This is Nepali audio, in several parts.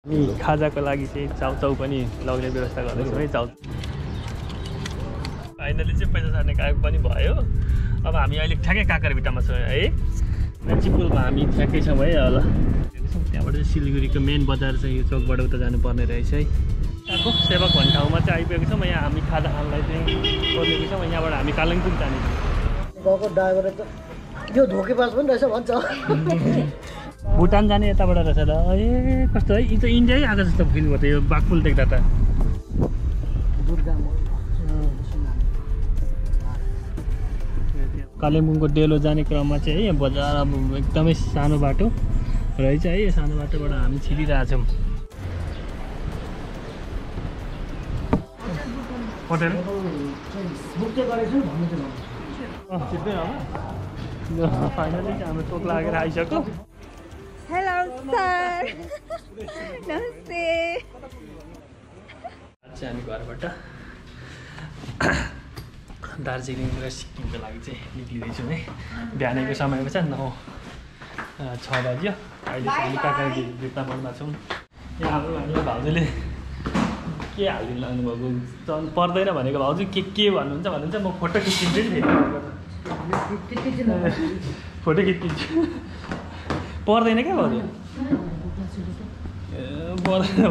हामी खाजाको लागि चाहिँ चाउचाउ पनि लग्ने व्यवस्था गर्दैछौँ है। चाउ फाइनली चाहिँ पैसा सार्ने काम पनि भयो। अब हामी अहिले ठ्याक्कै काँकरभिट्टामा छौँ है। मेची पुलमा हामी ठ्याक्कै छौँ है। ल त्यहाँबाट चाहिँ सिलगढीको मेन बजार चाहिँ यो चोकबाट उता जानुपर्ने रहेछ है। यहाँको सेवक भन्ने ठाउँमा चाहिँ आइपुगेको छौँ। यहाँ हामी खाजा खानलाई चाहिँ सोधेको छौँ। यहाँबाट हामी कालिम्पोङ जानेछौँ। गएको ड्राइभर त यो धोकेबाज पनि रहेछ भन्छ। भुटान जाने यताबाट रहेछ ल। ए कस्तो है, यो त इन्डियै आएको जस्तो फिल भयो त यो बाघपुल देख्दा त। कालिम्पोङको डेलो जाने क्रममा चाहिँ है, यहाँ बजार अब एकदमै सानो बाटो रहेछ है। यो सानो बाटोबाट हामी छिरिरहेछौँ। होटेल फाइनली चाहिँ हाम्रो टोक लागेर आइसक्यो। हेलो सर, नमस्ते। चाहिँ हामी घरबाट दार्जिलिङ र सिक्किमको लागि चाहिँ निक्लिँदैछौँ है। बिहानको समयमा चाहिँ 9:06 बज्यो। अहिले चाहिँ हामी काँकरभिट्टा मनमा छौँ। यहाँ हाम्रो हामीलाई भाउजूले के हालिदिनु लाग्नुभएको पर्दैन भनेको भाउजू के भन्नुहुन्छ म फोटो खिचिदिन्छु नि। फोटो खिचिदिन्छु पर्दैन क्या भाउजू। पर्दैन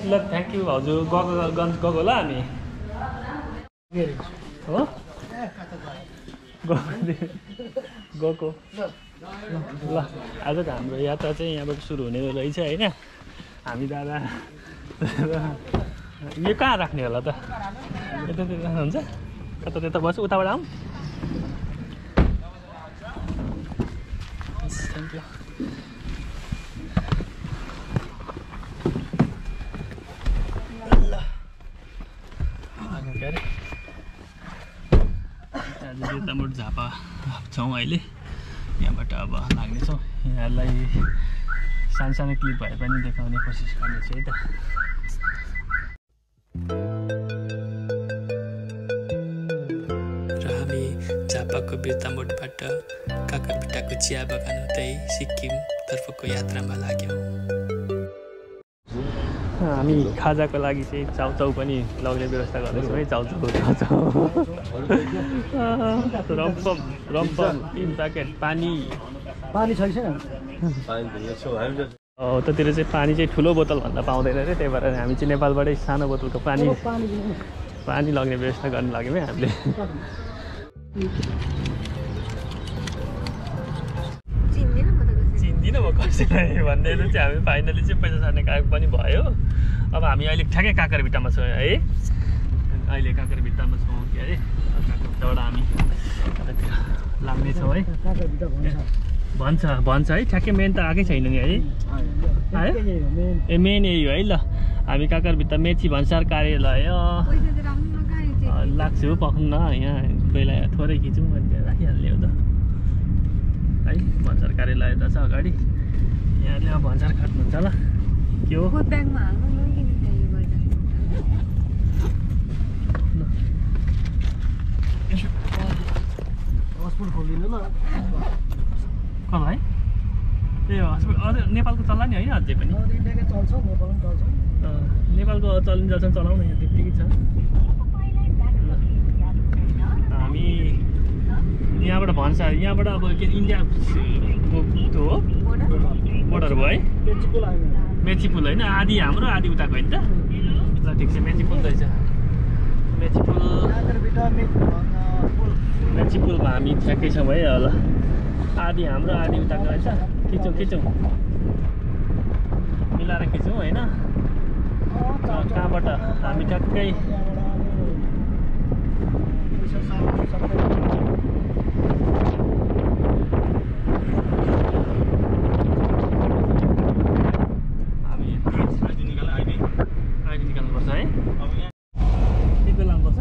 ल थ्याङ्क यू भाउजू। गएको होला हामी हो गएको ल। आजको हाम्रो यात्रा चाहिँ यहाँबाट सुरु हुने रहेछ होइन। हामी दादा यो कहाँ राख्ने होला त? यता हुन्छ कता त्यता बस्छु, उताबाट आऊँ। Thank you. ल के अरे आज यताबाट झापा छौँ अहिले। यहाँबाट अब लाग्नेछौँ। यहाँलाई सानो क्लिप भए पनि देखाउने कोसिस गर्नेछु है त। र हामी झापाको बिर्तामोडबाट काँकरभिट्टाको चिया बगान हुँदै सिक्किमतर्फको यात्रामा लाग्यौँ। हामी खाजाको लागि चाहिँ चाउचाउ पनि लग्ने व्यवस्था गर्दैछौँ है। चाउचाउ रम्पम 3 प्याकेट पानी छैन। उतातिर चाहिँ पानी चाहिँ ठुलो बोतलभन्दा पाउँदैन अरे। त्यही भएर हामी चाहिँ नेपालबाटै सानो बोतलको पानी लग्ने व्यवस्था गर्नु लाग्यौँ है हामीले। चिन्दिनँ म कसैलाई भन्दैछु चाहिँ हामी फाइनली चाहिँ पैसा सार्ने काम पनि भयो। अब हामी अहिले ठ्याक्कै काँकरभिट्टामा छौँ है। अहिले काँकरभिट्टामा छौँ के अरे। काँकरभिट्टाबाट हामी कतातिर लाग्नेछौँ है। भन्छ है ठ्याक्कै मेन त आएकै छैन नि है। ए मेन यही हो है। ल हामी काँकरभिट्टा मेची भन्सार कार्यालय लाग्छु पक्नु न। यहाँ पहिला थोरै खिचौँ भने राखिहाल्ने हो त है। भन्सार कार्यालय त छ अगाडि। यहाँले अब भन्सार काट्नुहुन्छ ल के हो। हस्पिटल खोलिदिनु ल कसलाई? ए हस्पिटल अझै नेपालको चल्ला नि होइन अझै पनि। इन्डियाकै चल्छ, नेपाल पनि चल्छ। नेपालको चलिन्छ चलाउन यहाँ त्यत्तिकै छ। हामी यहाँबाट भन्सार, यहाँबाट अब के इन्डियाको त्यो हो बोर्डर भयो है। मेची पुल होइन, आधी हाम्रो आधी उताको होइन त। ल ठिक छ, मेची पुल रहेछ। मेची पुलमा हामी ठ्याक्कै छौँ है। ल आधी हाम्रो आधी उताको रहेछ। खिचौँ मिलाएर खिचौँ होइन। कहाँबाट हामी ठ्याक्कै आइडी निकाल्नुपर्छ है। टिकट लानुपर्छ।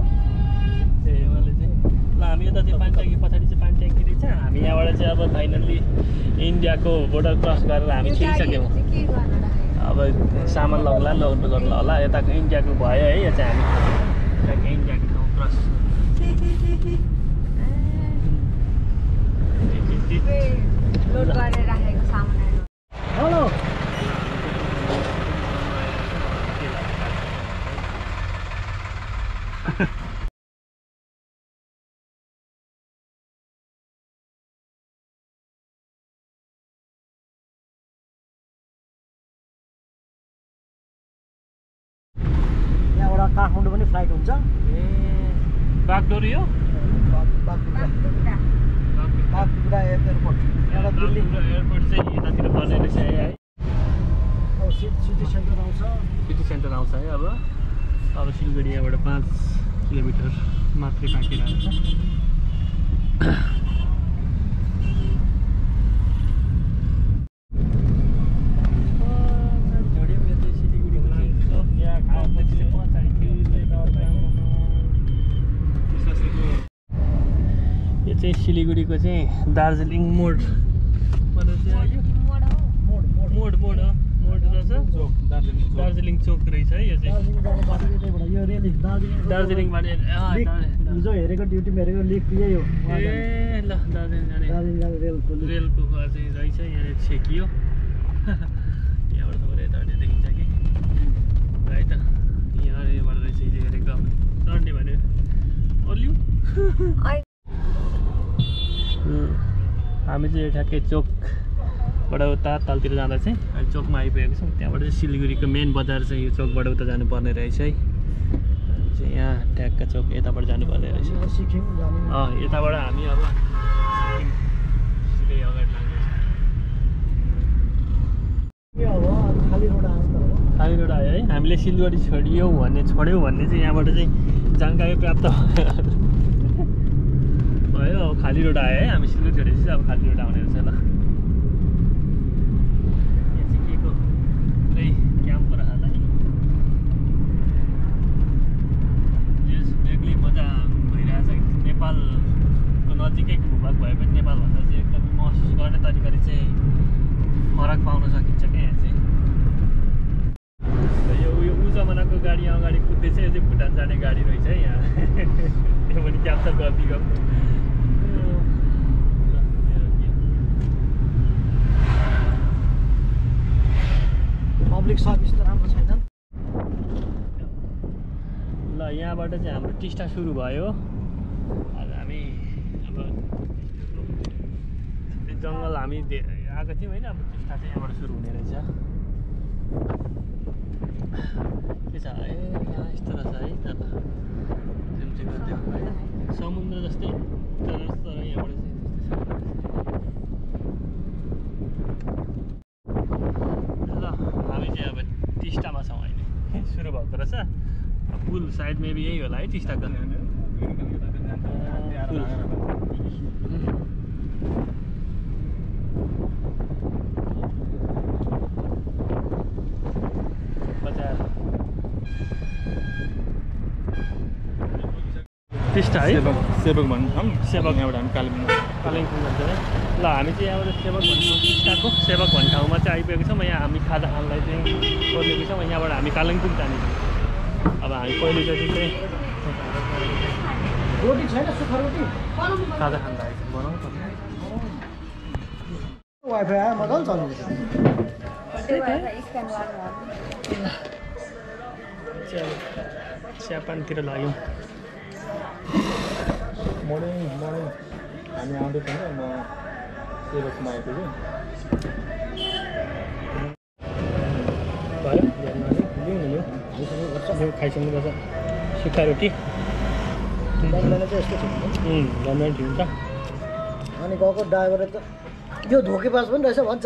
ए उहाँले चाहिँ ल हामी यता चाहिँ पानी ट्याङ्की पछाडि चाहिँ पानी ट्याङ्की रहेछ। हामी यहाँबाट चाहिँ अब फाइनल्ली इन्डियाको बोर्डर क्रस गरेर हामी छिरिसक्यौँ। अब सामान लग्ला गर्नु होला। यताको इन्डियाको भयो है। यो चाहिँ हामी इन्डियाको ठाउँ क्रस लोड गरेर राखेको सामानहरू हेलो यहाँबाट काठमाडौँ पनि फ्लाइट हुन्छ बागडोर यो बागडोग्रा बागडोग्रा एयरपोर्ट यहाँबाट दिल्ली एयरपोर्ट चाहिँ यतातिर पर्ने रहेछ है अब सिटी सेन्टर आउँछ सिटी सेन्टर आउँछ है अब सिलगढी यहाँबाट 5 किलोमिटर मात्रै बाँकी रहेछ यो चाहिँ सिलगढीको चाहिँ दार्जिलिङ मोड मोड रहेछ दार्जिलिङ चोक रहेछ है यो चाहिँ दार्जिलिङबाट हिजो हेरेको ड्युटीमा हेरेको लिक यही हो ए ल दार्जिलिङ जाने रेलको रेलको चाहिँ रहेछ यहाँ छेकियो यहाँबाट थोरै यताबाट देखिन्छ कि है त यहाँबाट रहेछ हिजो हेरेको चढ्ने भन्यो अलिउ हामी चाहिँ ठ्याक्कै चोकबाट उता तलतिर जाँदा चाहिँ अहिले चोकमा आइपुगेको छौँ त्यहाँबाट चाहिँ सिलगढीको मेन बजार चाहिँ यो चोकबाट उता जानुपर्ने रहेछ है चाहिँ यहाँ ट्याक्क चोक यताबाट जानुपर्ने रहेछ सिक्किम जाने यताबाट हामी अब सिधै अगाडि लाग्दैछ के अब खाली रोड आउँछ खाली रोड आयो है हामीले सिलगढी छोड्यौँ भन्ने चाहिँ यहाँबाट चाहिँ जानकारी प्राप्त भयो अब खाली रोड आयो है हामी सिलगढी छोडेपछि अब खाली रोड आउने रहेछ ल यहाँ चाहिँ के को पुरै क्याम्प रहेछ है यस बेग्लै मजा भइरहेछ नेपालको नजिकै भूभाग भए पनि नेपालभन्दा चाहिँ एकदमै महसुस गर्ने तरिकाले चाहिँ फरक पाउन सकिन्छ क्या यहाँ चाहिँ यो जमानाको गाडी अगाडि कुद्दैछ यो चाहिँ भुटान जाने गाडी रहेछ है यहाँ त्यो पनि क्याप्चर गरिदिएको पब्लिक सर्भिस त राम्रो छैन ल यहाँबाट चाहिँ हाम्रो टिस्टा सुरु भयो आज हामी अब जङ्गल हामी आएको थियौँ होइन अब टिस्टा चाहिँ यहाँबाट सुरु हुने रहेछ के छ ए यहाँ यस्तो रहेछ है त जुन चाहिँ गर्थ्यो होइन समुद्र जस्तै तर यहाँबाट चाहिँ ल हामी चाहिँ अब टिस्टामा छौँ अहिले सुरु भएको रहेछ पुल सायद मेबी यही होला है टिस्टाको टिस्टा है सेवक भन्छौँ सेवक यहाँबाट हामी कालिम्पोङ भन्छ है ल हामी चाहिँ यहाँबाट सेवक भन्ने टिस्टाको सेवक भन्ने ठाउँमा चाहिँ आइपुगेको छौँ यहाँ हामी खाजा खानलाई चाहिँ सोधेको छौँ यहाँबाट हामी कालिम्पोङ जानेछौँ अब हामी पहिलोचोटि चाहिँ रोटी छैन सुक्खा रोटी खाजा खान लागेको बनाउनु पर्ने वाइफाई आयो मजाले चल्दैछ चियापानतिर लाग्यौँ मर्निङ हामी आउँदैछौँ म सेवकमा आइपुगेँ भयो लिउँ खाइसक्नुपर्छ सुक्खा रोटी बन्दैन चाहिँ यस्तो छ रमाइलो ठिक हुन्छ अनि गएको ड्राइभरले त यो धोकेबाज पनि रहेछ भन्छ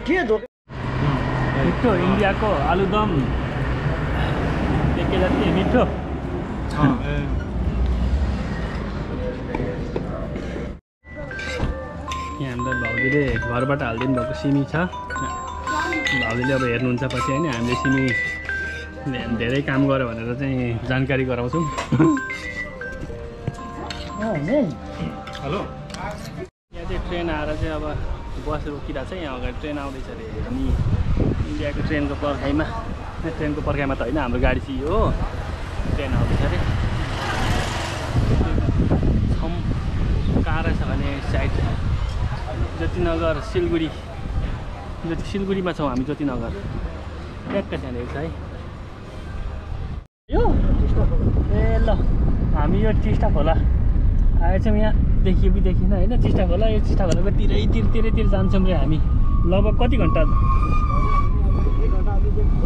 के धोके मिठो इन्डियाको आलुदम के जति मिठो यहाँ हामीलाई भाउजूले घरबाट हालिदिनु भएको सिमी छ भाउजूले अब हेर्नुहुन्छ पछि होइन हामीले सिमी धेरै काम गर्यो भनेर चाहिँ जानकारी गराउँछौँ हेलो यहाँ चाहिँ ट्रेन आएर चाहिँ अब बस रोकिरहेको छ यहाँ अगाडि ट्रेन आउँदैछ अरे हामी इन्डियाको ट्रेनको पर्खाइमा त होइन हाम्रो गाडी चाहिँ यो हो ट्रेन आउँदैछ अरे छम कहाँ रहेछ भने साइड ज्योतिनगर सिलगढी सिलगढीमा छौँ हामी ज्योतिनगर ट्याक्क त्यहाँनिर छ है यो ए ल हामी यो टिस्टा खोला आएछौँ यहाँ देखियो कि देखिन होइन टिस्टा खोला यो टिस्टा खोलाको तिरैतिर जान्छौँ रे हामी लगभग कति घन्टा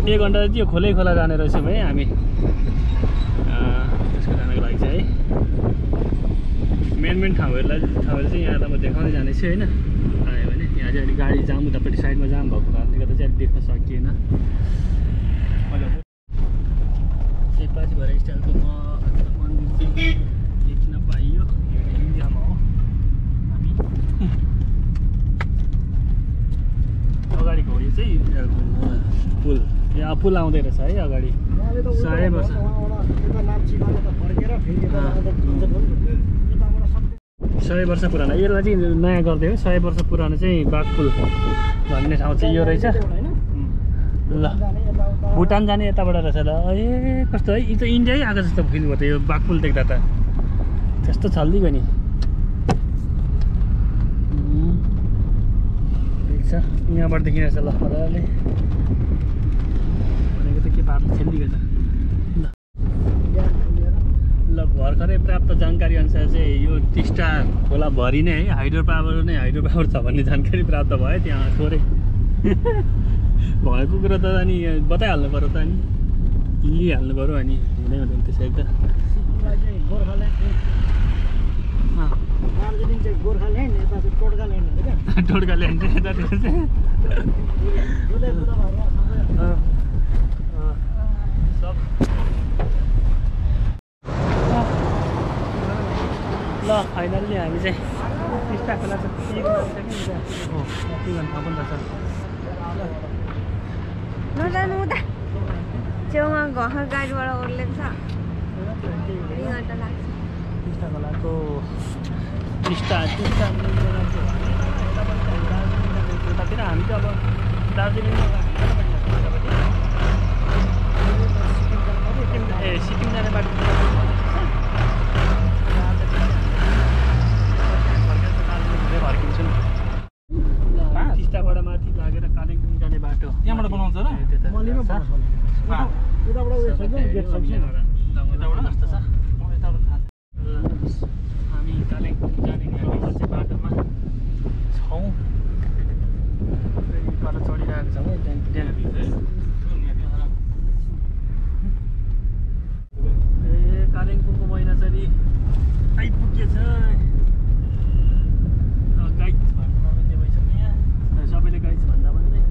1 घन्टा जति यो खोलै खोला जाने रहेछौँ है हामी त्यसको जानको लागि चाहिँ है मेन ठाउँहरू चाहिँ यहाँलाई म देखाउँदै जानेछु होइन आयो भने यहाँ चाहिँ अलिक गाडी जाम उतापट्टि साइडमा जाम भएको कारणले गर्दा चाहिँ अलिक देख्न सकिएन शेर्पाजी भएर स्टाइलको मन्दिर चाहिँ देखिन पाइयो इन्डियामा हो हामी अगाडिको हो यो चाहिँ पुल यहाँ पुल आउँदै रहेछ है अगाडि 100 वर्ष 100 वर्ष पुरानो यसलाई चाहिँ नयाँ गरिदियो 100 वर्ष पुरानो चाहिँ बाघपुल भन्ने ठाउँ चाहिँ यो रहेछ ल भुटान जाने यताबाट रहेछ ल ए कस्तो है यो त इन्डियै आएको जस्तो फिल भयो त यो बाघपुल देख्दा त त्यस्तो छल्दिगयो नि देख्छ यहाँबाट देखिरहेछ ल मजाले भनेको त के पार्नु छेलिगयो त ल भर्खरै प्राप्त जानकारी अनुसार चाहिँ यो टिस्टा खोलाभरि नै है हाइड्रो पावर छ भन्ने जानकारी प्राप्त भयो त्यहाँ थोरै भएको कुरा त अनि बताइहाल्नु पऱ्यो त अनि लिइहाल्नु पऱ्यो अनि हुँदै हुँदैन त्यसै त टोड्काल्यान्ड चाहिँ यतातिर चाहिँ सब ल फाइनल्ली हामी चाहिँ टिस्टा खोला चाहिँ कति घन्टा पनि रहेछ नजानु उता छेउमा घर गाडीबाट ओर्लेको छ 2 घन्टा लाग्छ टिस्टा खोलाको टिस्टा यतातिर हामी चाहिँ अब दार्जिलिङमा सिक्किम जाने बाटो फर्किन्छौँ टिस्टाबाट माथि लागेर कालिम्पोङ जाने बाटो त्यहाँबाट बनाउँछ र जस्तो छ हामी कालिम्पोङ जाने चाहिँ बाटोमा छौँ पर चढिरहेको छौँ है ए कालिम्पोङको महिना चाहिँ आइपुगेछ गाइड भन्नु नमिल्ने भइसक्यो यहाँ सबैले गाइड भन्दा भन्दै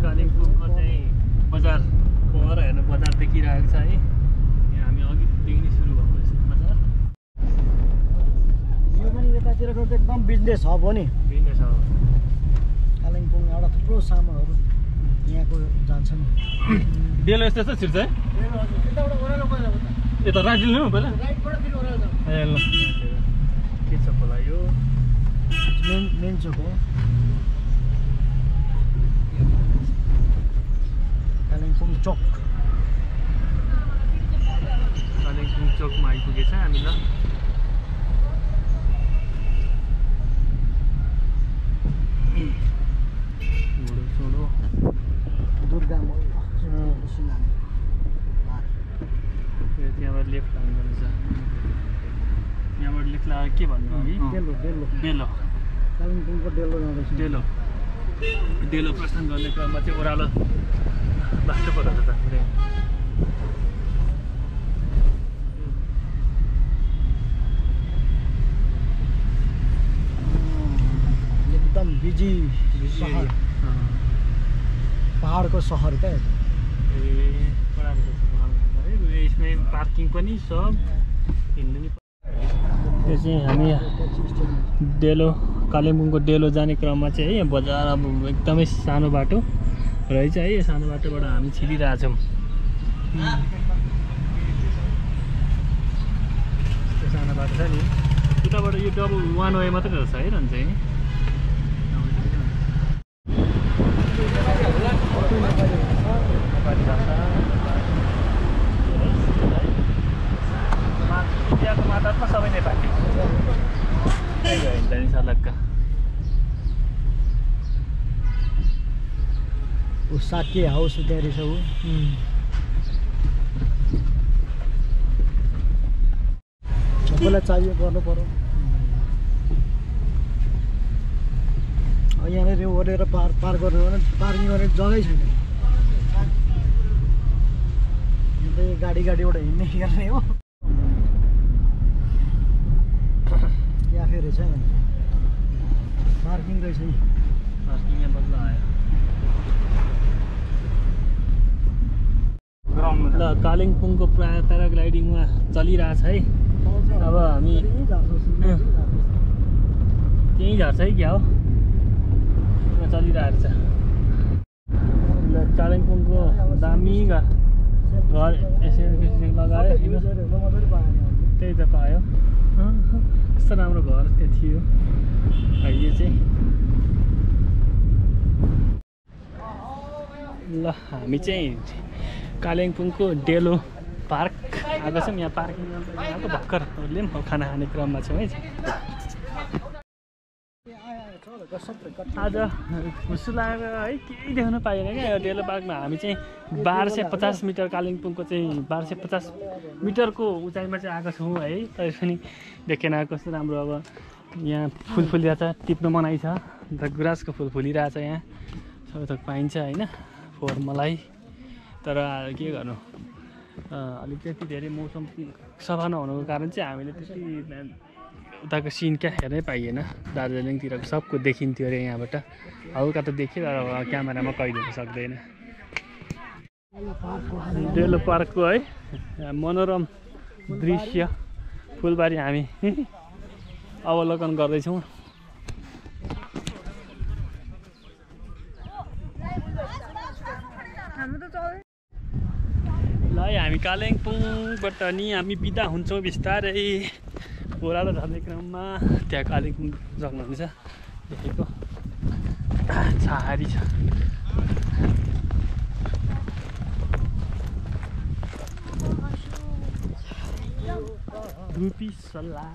कालिम्पोङको चाहिँ बजार पर हेर्नु बजार देखिरहेको छ है यहाँ हामी अघिदेखि नै सुरु भएको रहेछ बजार यो पनि यतातिरको एकदम बिजनेस हब हो नि बिजनेस हो कालिम्पोङ एउटा थुप्रो सामानहरू यहाँको जान्छ नि डेलो यस्तो यस्तो छिर्छ है यताबाट ओह्रालो गएर यता राखिदिनु पहिला राइटबाट फेरि ओह्रालो जाऊ ए ल के छ होला यो मेन चोक हो कालिम्पोङ चोक कालिम्पोङ चोकमा आइपुगेछ हामी ल छोडो दुर्गा मल त्यहाँबाट लेफ्ट लानुपर्छ यहाँबाट लेफ्ट लगाएर के भन्नु है डेलो कालिम्पोङको डेलो जाँदैछ डेलो प्रस्थान गर्ने क्रममा चाहिँ ओह्रालो बाटो परेछ त एकदम बिजी सहर पहाडको सहर क्या ए यसमै पार्किङ पनि सब हिँड्नु नि यो चाहिँ हामी डेलो कालिम्पोङको डेलो जाने क्रममा चाहिँ है यहाँ बजार अब एकदमै सानो बाटो रहेछ है यो सानो बाटोबाट हामी छिरिरहेछौँ सानो बाटो छ नि उताबाट यो डबल 1 वे मात्रै रहेछ है रन चाहिँ झलक्क ऊ साके हाउस त्यहाँ रहेछ ऊ सबैलाई चाहियो गर्नु पर्यो यहाँनिर ओरेर पार गर्नु भने पार्किङ गर्ने जग्गै छैन गाडीबाट हिँड्ने गर्ने हो क्याफे रहेछ पार्किङ रहेछ नि पार्किङ यहाँ बल्ल आयो ल कालिम्पोङको प्याराग्लाइडिङमा चलिरहेछ है अब हामी त्यहीँ झर्छ है क्या हो चलिरहेको छ ल कालिम्पोङको दामी घर यसरी लगायो त्यही त पायो कस्तो राम्रो घर त्यो थियो यो चाहिँ ल हामी चाहिँ कालिम्पोङको डेलो पार्क आएको छौँ यहाँ पार्किङ यहाँको भर्खर उसले पनि खाना खाने क्रममा छौँ है आज खुसी लागेर है केही देख्नु पाइएन क्या यो डेलो पार्कमा हामी चाहिँ 1250 मिटर कालिम्पोङको चाहिँ 1250 मिटरको उचाइमा चाहिँ आएको छौँ है तै पनि देखेन कस्तो राम्रो अब यहाँ फुल फुलिरहेछ टिप्न मनाइ छ अन्त गुराँसको फुल फुलिरहेछ यहाँ सबै थोक पाइन्छ होइन फोहोर मलाई तर के गर्नु अलिक त्यति धेरै मौसम सफा नहुनुको कारण चाहिँ हामीले त्यति उताको सिन क्या हेर्नै पाइएन दार्जिलिङतिरको सबको देखिन्थ्यो अरे यहाँबाट हल्का त देखियो तर क्यामेरामा कैद हुन सक्दैन डेलो पार्कको है मनोरम दृश्य फुलबारी हामी अवलोकन गर्दैछौँ ल हामी कालिम्पोङबाट नि हामी बिदा हुन्छौँ बिस्तारै ओह्रालो झर्ने क्रममा त्यहाँ कालिम्पोङ जग्नुहुन्छ देखेको छहारी छ रुपी सल्लाह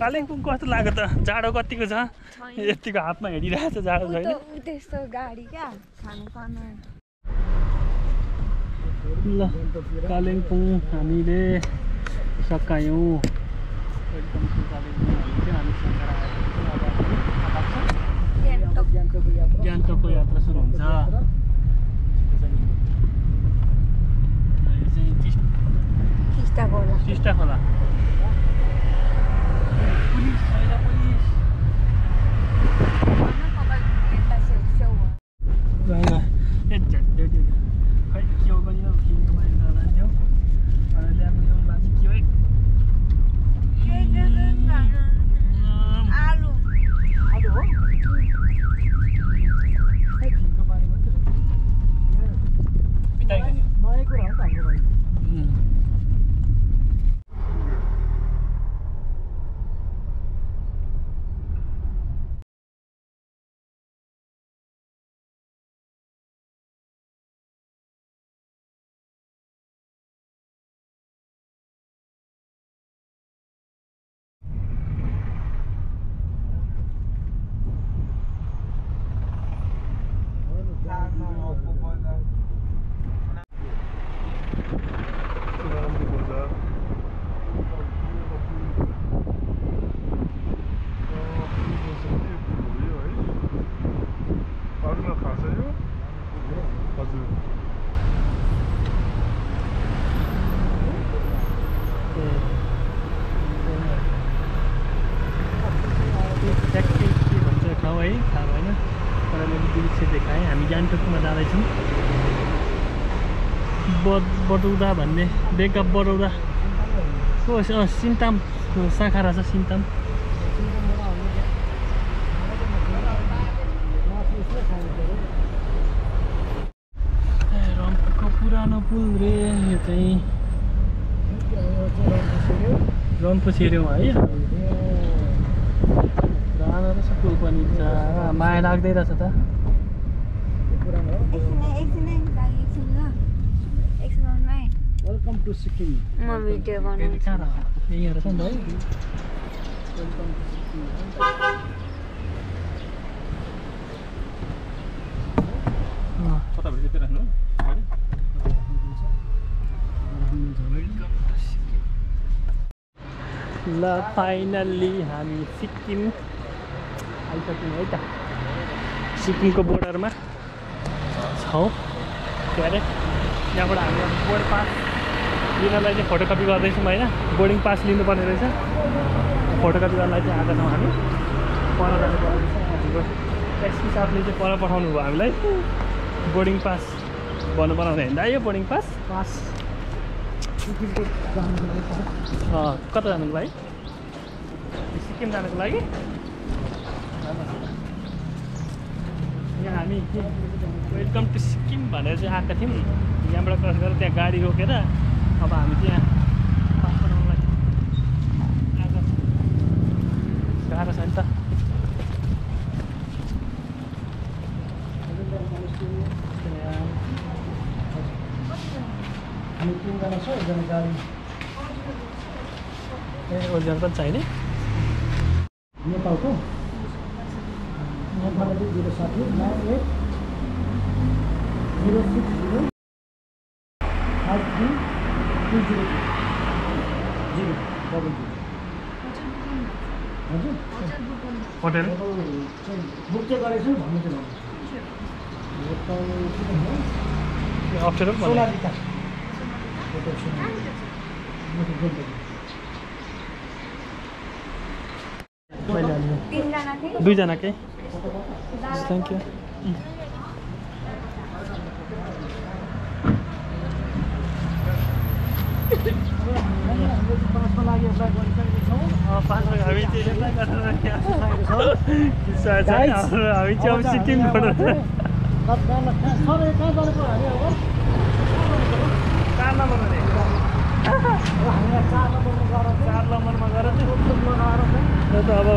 कालिम्पोङ कस्तो लाग्यो त जाडो कतिको छ यतिको हातमा हिँडिरहेछ जाडो छैन त्यस्तो गाडी क्या खानु पर्ने ल कालिम्पोङ हामीले सकायौँ एकदम गान्तोकको यात्रा सुरु हुन्छ टिस्टा खोला पुलिस खै के हो पनि किनको पनि जान्थ्यौ अनि ल्याएको ल्याउनु भएको चाहिँ के आलु हो बिताइको नि नयाँ कुरा हो त हाम्रो लागि गान्तोकमा जाँदैछौँ बडौदा भन्ने बेग अफ बडौदा हो सिन्तामको शाखा रहेछ सिन्ताम रम्फूको पुरानो पुल रे यो चाहिँ रम्फू छिर्यौँ है पुरानो रहेछ पुल पनि माया लाग्दै रहेछ त एकछिन वेलकम टु सिक्किम म भिडियो बनाउँछु यहीँ रहेछ नि त है वेलकम टु सिक्किम कता भित्र राख्नु ल फाइनल्ली हामी सिक्किम आइसक्यौँ है त सिक्किमको बोर्डरमा छौँ के अरे यहाँबाट हामी बोर्ड पास लिनलाई चाहिँ फोटोकपी गर्दैछौँ होइन बोर्डिङ पास लिनुपर्ने रहेछ फोटोकपी गर्नलाई चाहिँ आएका छौँ हामी पर जानुपर्ने रहेछ हाम्रो एसपी साहबले चाहिँ पर पठाउनु भयो हामीलाई बोर्डिङ पास भन्नु बनाउने होइन यो बोर्डिङ पास कता जानुको लागि सिक्किम जानुको लागि यहाँ हामी वेलकम टु सिक्किम भनेर चाहिँ आएका थियौँ यहाँबाट क्रस गरेर त्यहाँ गाडी रोकेर अब हामी त्यहाँ पास बनाउनुलाई आएको गाह्रो छ नि त हामी 3 जना छ एकजना गाडी ओरिजिनल पनि चाहिने नेपालको नेपालमा चाहिँ 060 98 060 53 हजुर होटेल बुक चाहिँ गरेको छु भन्नु चाहिँ भन्नु अप्ठ्यारो पनि सोनालिका दुईजना के थ्याङ्क यू पासको लागि एप्लाई गरिसकेको छौँ हामी चाहिँ अब सिक्किमबाट सर कहाँ जानुको हामी अब 4 नम्बरमा नि हामी 4 नम्बरमा गएर चाहिँ यो त अब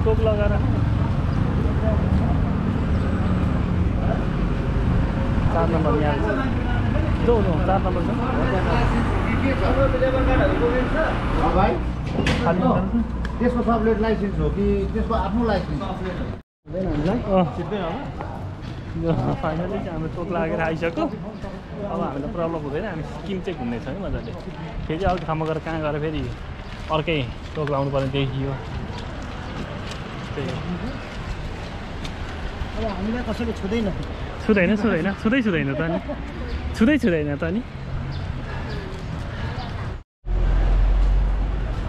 टोक लगाएर 4 नम्बर यहाँ जो 4 नम्बर छ भाइ खाली त्यसको सबलेट लाइसेन्स हो कि त्यसको आफ्नो लाइसेन्स हुँदैन हामीलाई फाइनली चाहिँ हाम्रो टोक लागेर आइसक्यो अब हामीलाई प्रब्लम हुँदैन हामी सिक्किम चाहिँ घुम्ने छ नि मजाले फेरि अर्को ठाउँमा गएर कहाँ गएर फेरि अर्कै टोक लाउनु पर्ने देखियो त्यही हो अब हामीलाई कसैले छुँदैन छुँदैन त नि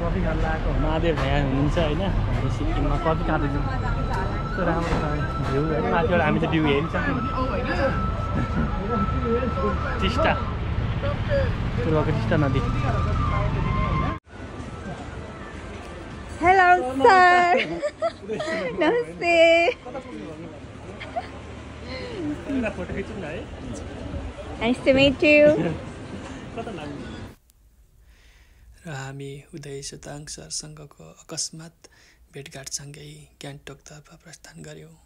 कफी खान लगाएको महादेव भ्या हुनुहुन्छ होइन हामी सिक्किममा कफी खाँदैछौँ कस्तो राम्रो छ भ्यू होइन माथिबाट हामी त भ्यू हेरिसक्यौँ टिस्टा पूर्वको टिस्टा नदी हेलो सर नमस्ते फोटो खिचौँ न है नाइस टु मिट यु कता लाग्यो र हामी उदय सुताङ सरसँगको अकस्मात भेटघाटसँगै गान्तोकतर्फ प्रस्थान गऱ्यौँ।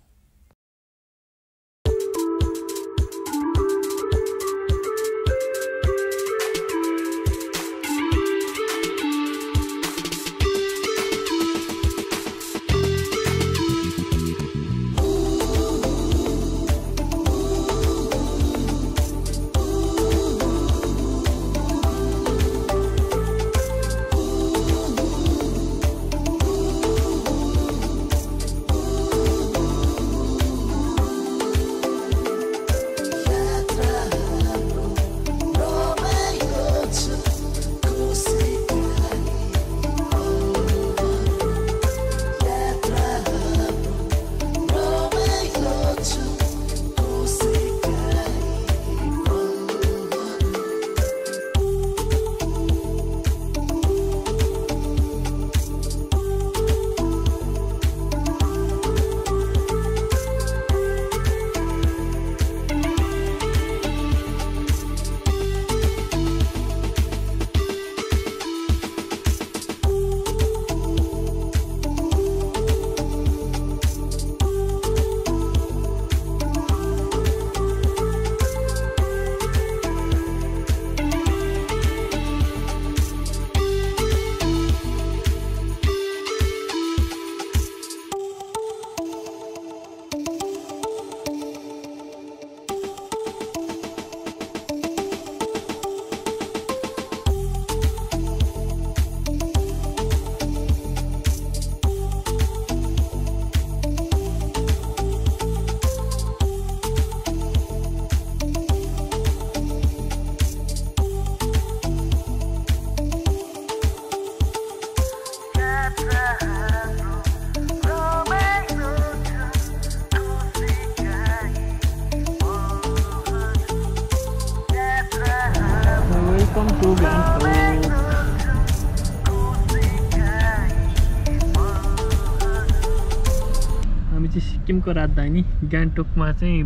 हामी चाहिँ सिक्किमको राजधानी गान्तोकमा चाहिँ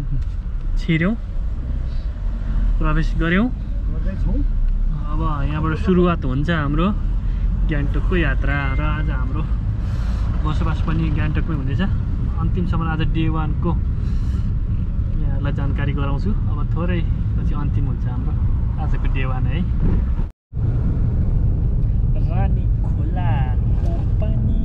छिर्यौँ, प्रवेश गऱ्यौँ। अब यहाँबाट सुरुवात हुन्छ हाम्रो गान्तोकको यात्रा र आज हाम्रो बसोबास पनि गान्तोकमै हुनेछ। अन्तिमसम्म आज डे 1 को यहाँहरूलाई जानकारी गराउँछु। अब थोरै पछि अन्तिम हुन्छ हाम्रो आजको डे 1 है। रानी खोलाको पानी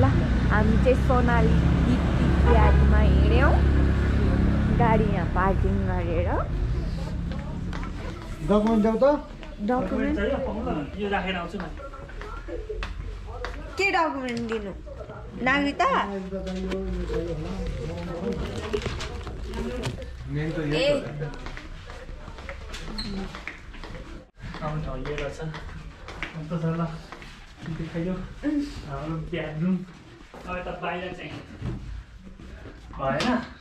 ल हामी चाहिँ सोनाली इत्यादिमा हिँड्यौँ गाडी यहाँ पार्किङ गरेर। डकुमेन्ट देऊ त। डकुमेन्ट यो राखेर आउँछु म। के डकुमेन्ट दिनु? नागरिकता? ए आउनु ठाउँ यो रहेछ। अन्त छ ल देखाइयो हाम्रो ब्याडरुम। अब यता बाहिर चाहिँ भएन।